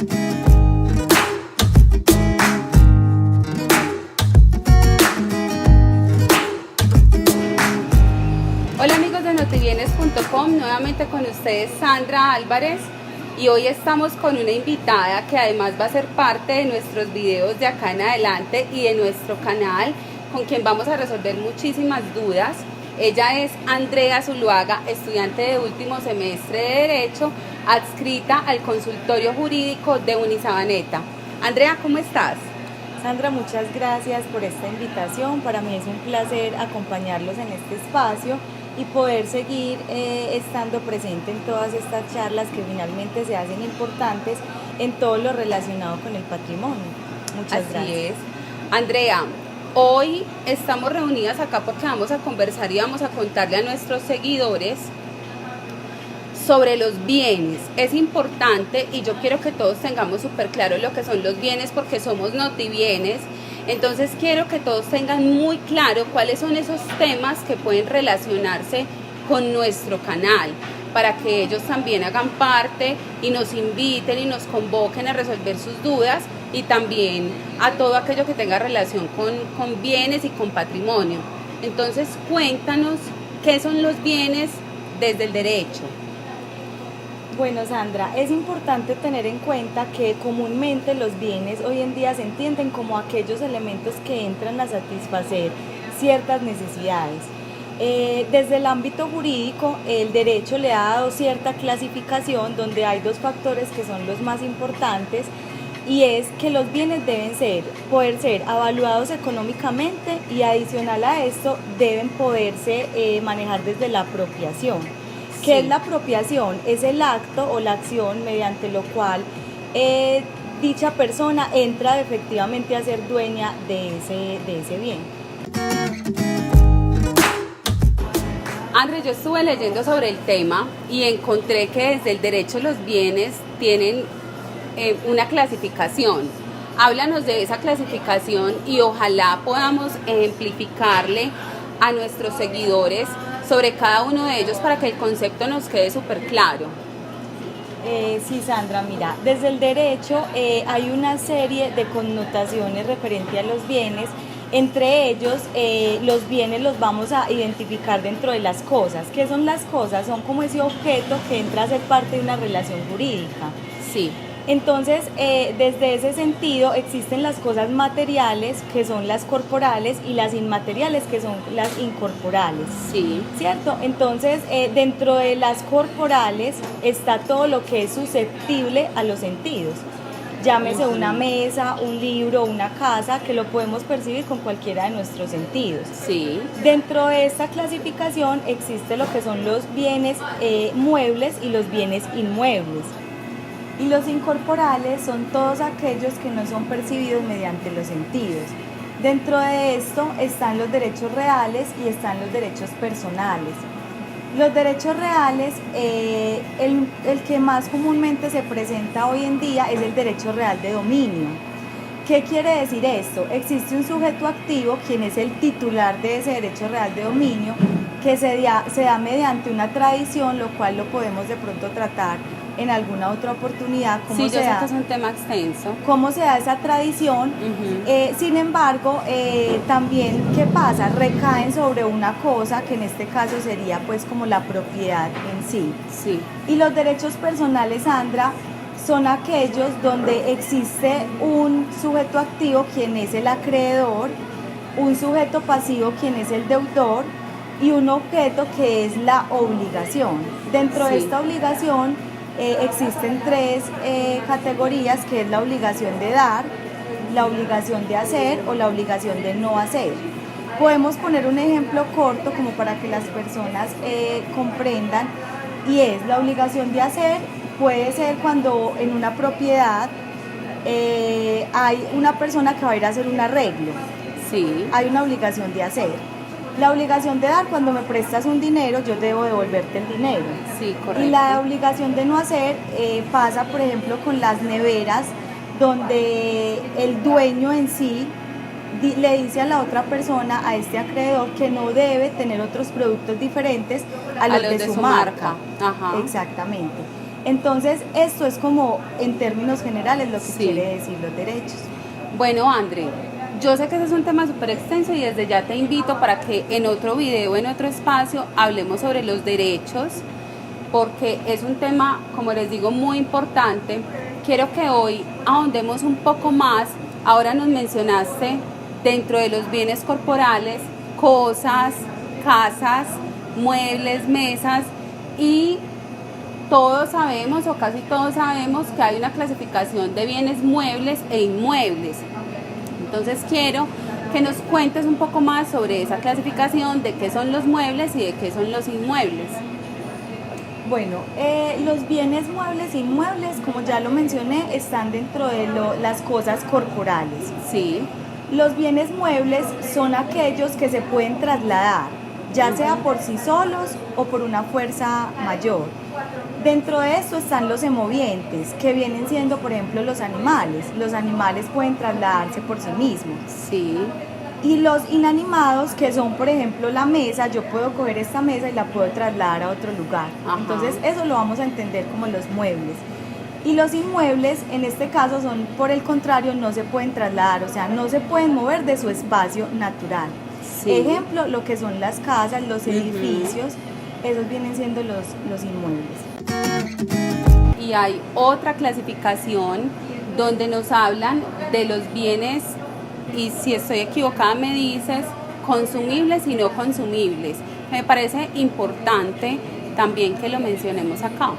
Hola amigos de Notibienes.com, nuevamente con ustedes Sandra Álvarez, y hoy estamos con una invitada que además va a ser parte de nuestros videos de acá en adelante y de nuestro canal, con quien vamos a resolver muchísimas dudas. Ella es Andrea Zuluaga, estudiante de último semestre de Derecho, adscrita al consultorio jurídico de Unisabaneta. Andrea, ¿cómo estás? Sandra, muchas gracias por esta invitación. Para mí es un placer acompañarlos en este espacio y poder seguir estando presente en todas estas charlas que finalmente se hacen importantes en todo lo relacionado con el patrimonio. Muchas gracias. Así es. Andrea, hoy estamos reunidas acá porque vamos a conversar y vamos a contarle a nuestros seguidores sobre los bienes. Es importante y yo quiero que todos tengamos súper claro lo que son los bienes porque somos Notibienes. Entonces quiero que todos tengan muy claro cuáles son esos temas que pueden relacionarse con nuestro canal para que ellos también hagan parte y nos inviten y nos convoquen a resolver sus dudas y también a todo aquello que tenga relación con bienes y con patrimonio. Entonces cuéntanos qué son los bienes desde el derecho. Bueno, Sandra, es importante tener en cuenta que comúnmente los bienes hoy en día se entienden como aquellos elementos que entran a satisfacer ciertas necesidades. Desde el ámbito jurídico, el derecho le ha dado cierta clasificación donde hay dos factores que son los más importantes, y es que los bienes deben poder ser avaluados económicamente y adicional a esto deben poderse manejar desde la apropiación. ¿Qué es la apropiación? Es el acto o la acción mediante lo cual dicha persona entra efectivamente a ser dueña de ese bien. André, yo estuve leyendo sobre el tema y encontré que desde el derecho los bienes tienen una clasificación. Háblanos de esa clasificación y ojalá podamos ejemplificarle a nuestros seguidores sobre cada uno de ellos para que el concepto nos quede súper claro. Sí, Sandra, mira, desde el derecho hay una serie de connotaciones referente a los bienes. Entre ellos, los bienes los vamos a identificar dentro de las cosas. ¿Qué son las cosas? Son como ese objeto que entra a ser parte de una relación jurídica. Sí. Entonces, desde ese sentido, existen las cosas materiales, que son las corporales, y las inmateriales, que son las incorporales. Sí. ¿Cierto? Entonces, dentro de las corporales está todo lo que es susceptible a los sentidos. Llámese una mesa, un libro, una casa, que lo podemos percibir con cualquiera de nuestros sentidos. Sí. Dentro de esta clasificación existe lo que son los bienes muebles y los bienes inmuebles. Y los incorporales son todos aquellos que no son percibidos mediante los sentidos. Dentro de esto están los derechos reales y están los derechos personales. Los derechos reales, el que más comúnmente se presenta hoy en día es el derecho real de dominio. ¿Qué quiere decir esto? Existe un sujeto activo, quien es el titular de ese derecho real de dominio, que se da mediante una tradición, lo cual lo podemos de pronto tratar en alguna otra oportunidad. Sí, yo sé que es un tema extenso. ¿Cómo se da esa tradición? Sin embargo, también, ¿qué pasa? Recaen sobre una cosa, que en este caso sería pues como la propiedad en sí. Sí. Y los derechos personales, Sandra, son aquellos donde existe un sujeto activo, quien es el acreedor, un sujeto pasivo, quien es el deudor, y un objeto que es la obligación. Dentro de esta obligación existen tres categorías, que es la obligación de dar, la obligación de hacer o la obligación de no hacer. Podemos poner un ejemplo corto como para que las personas comprendan, y es la obligación de hacer. Puede ser cuando en una propiedad hay una persona que va a ir a hacer un arreglo. Sí. Hay una obligación de hacer. La obligación de dar, cuando me prestas un dinero, yo debo devolverte el dinero. Sí, correcto. Y la obligación de no hacer pasa, por ejemplo, con las neveras, donde el dueño en sí le dice a la otra persona, a este acreedor, que no debe tener otros productos diferentes a los de su marca. Ajá. Exactamente. Entonces, esto es como en términos generales lo que Sí. quiere decir los derechos. Bueno, André, yo sé que ese es un tema súper extenso y desde ya te invito para que en otro video, en otro espacio, hablemos sobre los derechos, porque es un tema, como les digo, muy importante. Quiero que hoy ahondemos un poco más. Ahora nos mencionaste dentro de los bienes corporales, cosas, casas, muebles, mesas, y todos sabemos o casi todos sabemos que hay una clasificación de bienes muebles e inmuebles. Entonces quiero que nos cuentes un poco más sobre esa clasificación, de qué son los muebles y de qué son los inmuebles. Bueno, los bienes muebles e inmuebles, como ya lo mencioné, están dentro de las cosas corporales. Sí, Los bienes muebles son aquellos que se pueden trasladar, ya sea por sí solos o por una fuerza mayor. Dentro de esto están los semovientes, que vienen siendo, por ejemplo, los animales. Los animales pueden trasladarse por sí mismos. sí, Y los inanimados, que son, por ejemplo, la mesa, yo puedo coger esta mesa y la puedo trasladar a otro lugar. Ajá. Entonces, eso lo vamos a entender como los muebles. Y los inmuebles, en este caso, son, por el contrario, no se pueden trasladar, o sea, no se pueden mover de su espacio natural. sí. Ejemplo, lo que son las casas, los edificios, esos vienen siendo los inmuebles. Y hay otra clasificación donde nos hablan de los bienes, y si estoy equivocada me dices, consumibles y no consumibles. Me parece importante también que lo mencionemos acá.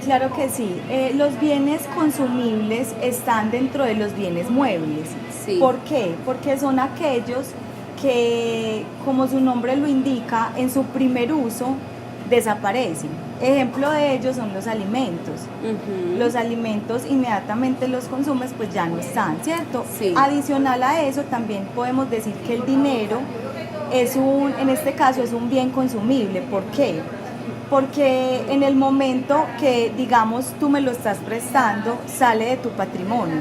Claro que sí. Los bienes consumibles están dentro de los bienes muebles. Sí. ¿Por qué? Porque son aquellos que, como su nombre lo indica, en su primer uso desaparecen. Ejemplo de ellos son los alimentos. Los alimentos inmediatamente los consumes, pues ya no están, ¿cierto? Sí. Adicional a eso, también podemos decir que el dinero en este caso es un bien consumible. ¿Por qué? Porque en el momento que, digamos, tú me lo estás prestando, sale de tu patrimonio.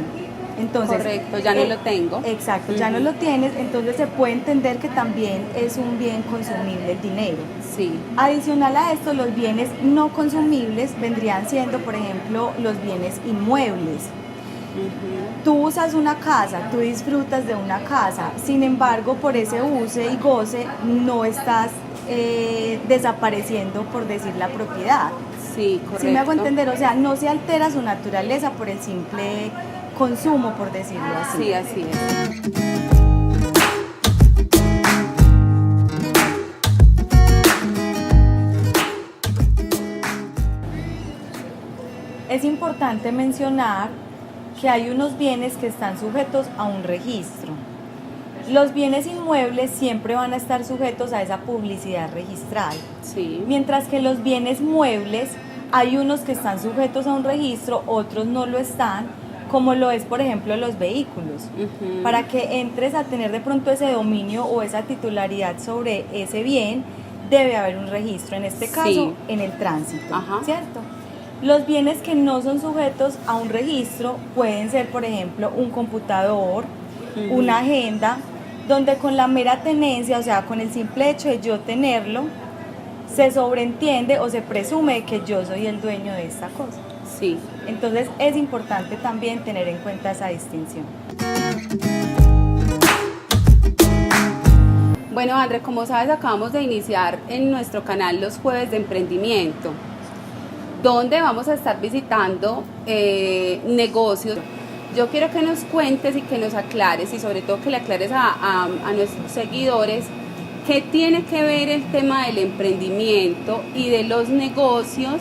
Entonces, correcto, ya no lo tengo. Exacto, ya no lo tienes, entonces se puede entender que también es un bien consumible el dinero. Sí, Adicional a esto, los bienes no consumibles vendrían siendo, por ejemplo, los bienes inmuebles. Tú usas una casa, tú disfrutas de una casa, sin embargo, por ese use y goce no estás desapareciendo, por decir, la propiedad. sí, correcto. ¿Sí me hago entender? O sea, no se altera su naturaleza por el simple consumo, por decirlo así. Sí, así es. Es importante mencionar que hay unos bienes que están sujetos a un registro. Los bienes inmuebles siempre van a estar sujetos a esa publicidad registral, Sí, mientras que los bienes muebles hay unos que están sujetos a un registro, otros no lo están, como lo es, por ejemplo, los vehículos. Para que entres a tener de pronto ese dominio o esa titularidad sobre ese bien, debe haber un registro, en este caso, Sí. en el tránsito, Ajá. ¿cierto? Los bienes que no son sujetos a un registro pueden ser, por ejemplo, un computador, una agenda, donde con la mera tenencia, o sea, con el simple hecho de yo tenerlo, se sobreentiende o se presume que yo soy el dueño de esta cosa. sí. Entonces es importante también tener en cuenta esa distinción. Bueno, André, como sabes, acabamos de iniciar en nuestro canal los jueves de emprendimiento, donde vamos a estar visitando negocios. Yo quiero que nos cuentes y que nos aclares, y sobre todo que le aclares a nuestros seguidores, qué tiene que ver el tema del emprendimiento y de los negocios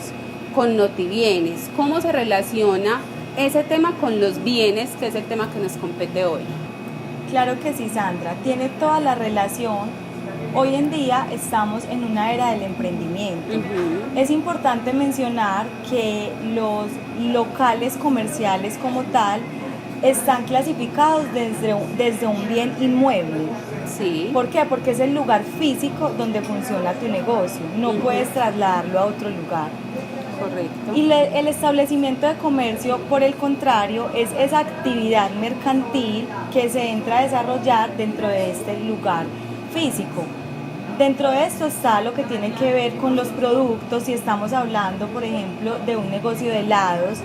con Notibienes. ¿Cómo se relaciona ese tema con los bienes, que es el tema que nos compete hoy? Claro que sí, Sandra, tiene toda la relación. Hoy en día estamos en una era del emprendimiento. Es importante mencionar que los locales comerciales como tal están clasificados desde un bien inmueble. Sí. ¿Por qué? Porque es el lugar físico donde funciona tu negocio. No puedes trasladarlo a otro lugar. Correcto. Y el establecimiento de comercio, por el contrario, es esa actividad mercantil que se entra a desarrollar dentro de este lugar físico. Dentro de esto está lo que tiene que ver con los productos. Si estamos hablando, por ejemplo, de un negocio de helados,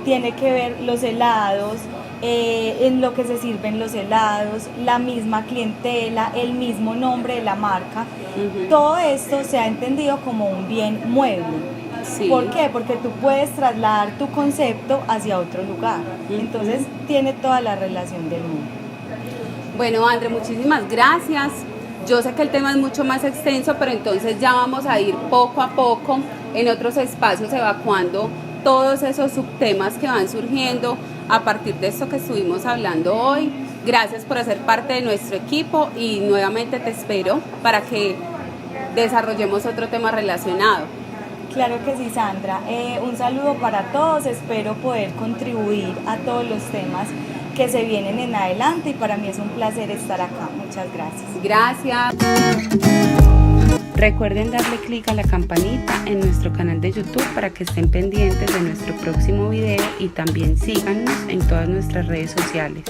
tiene que ver los helados, en lo que se sirven los helados, la misma clientela, el mismo nombre de la marca. Todo esto se ha entendido como un bien mueble. Sí. ¿Por qué? Porque tú puedes trasladar tu concepto hacia otro lugar. Entonces tiene toda la relación del mundo. Bueno, André, muchísimas gracias. Yo sé que el tema es mucho más extenso, pero entonces ya vamos a ir poco a poco en otros espacios evacuando todos esos subtemas que van surgiendo a partir de esto que estuvimos hablando hoy. Gracias por hacer parte de nuestro equipo y nuevamente te espero para que desarrollemos otro tema relacionado. Claro que sí, Sandra. Un saludo para todos. Espero poder contribuir a todos los temas que se vienen en adelante y para mí es un placer estar acá. Muchas gracias. Gracias. Recuerden darle clic a la campanita en nuestro canal de YouTube para que estén pendientes de nuestro próximo video y también síganos en todas nuestras redes sociales.